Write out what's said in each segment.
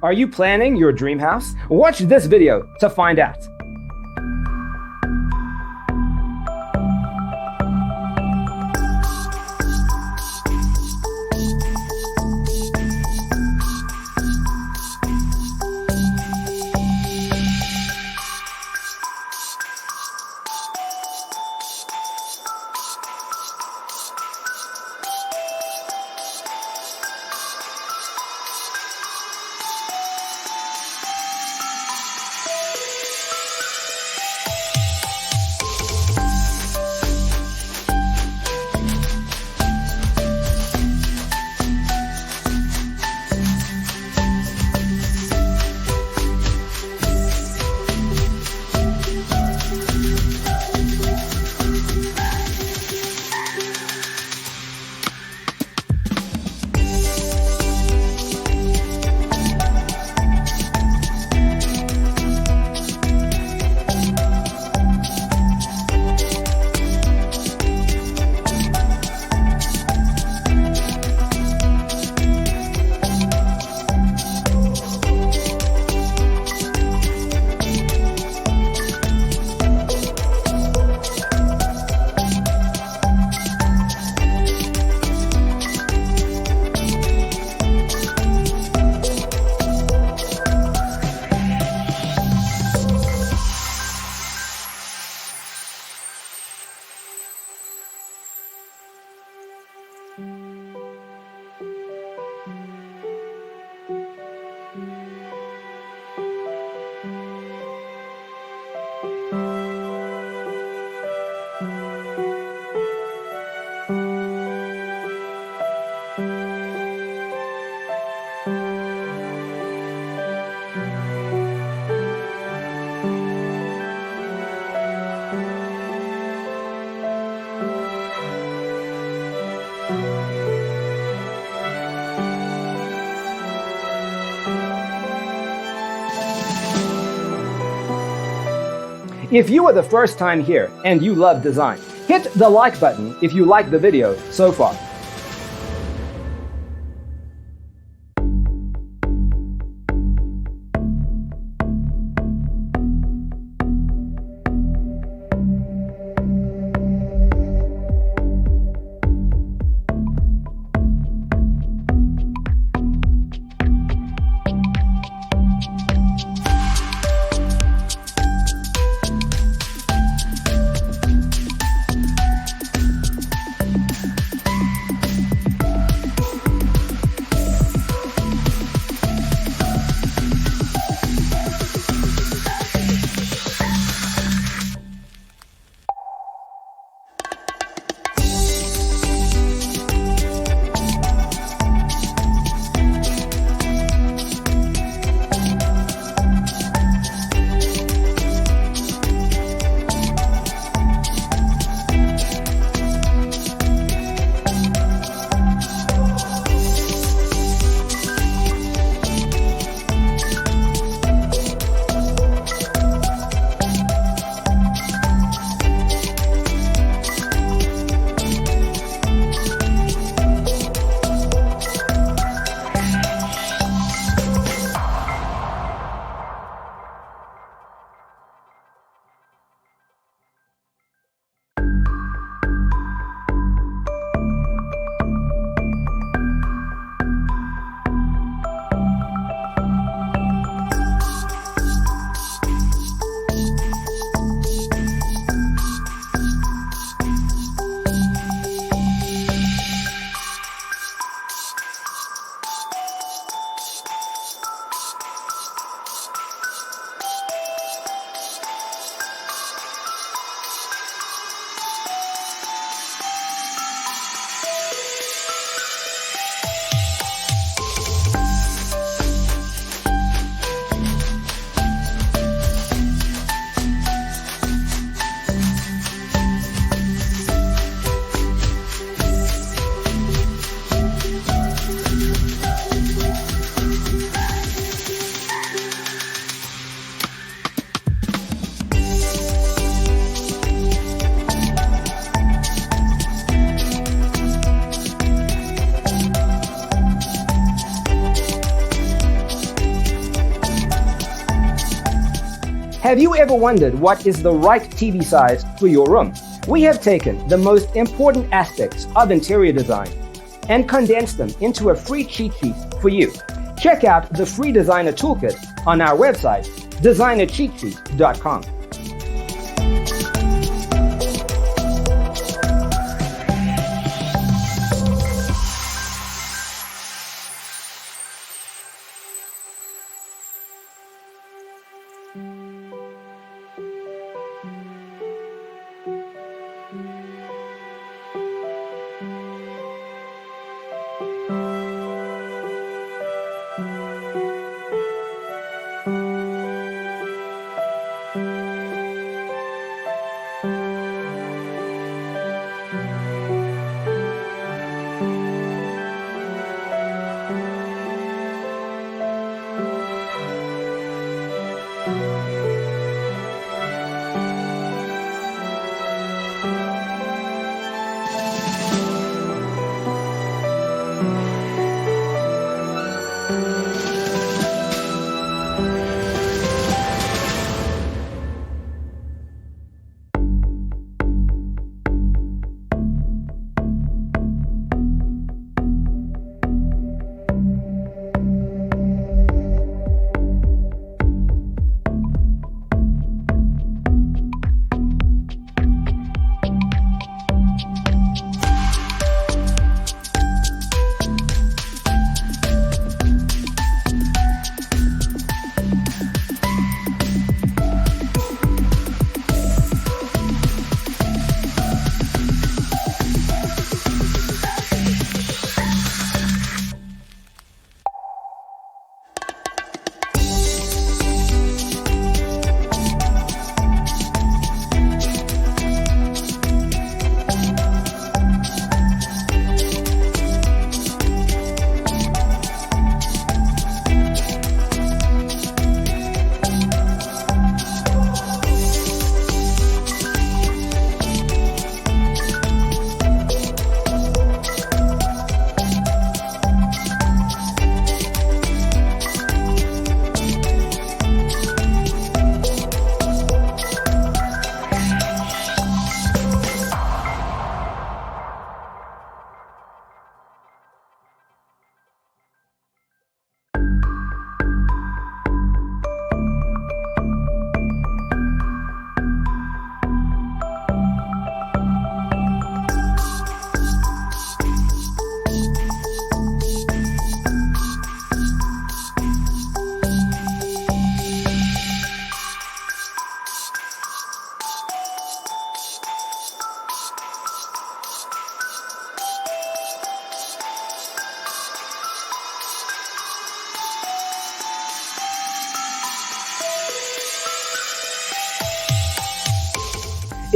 Are you planning your dream house? Watch this video to find out. If you are the first time here and you love design, hit the like button if you like the video so far. Have you ever wondered what is the right TV size for your room? We have taken the most important aspects of interior design and condensed them into a free cheat sheet for you. Check out the free designer toolkit on our website, designercheatsheet.com.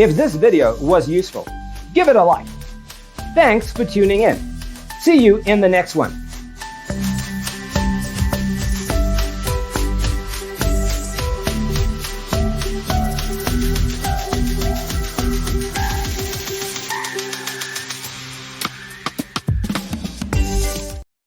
If this video was useful, give it a like. Thanks for tuning in. See you in the next one.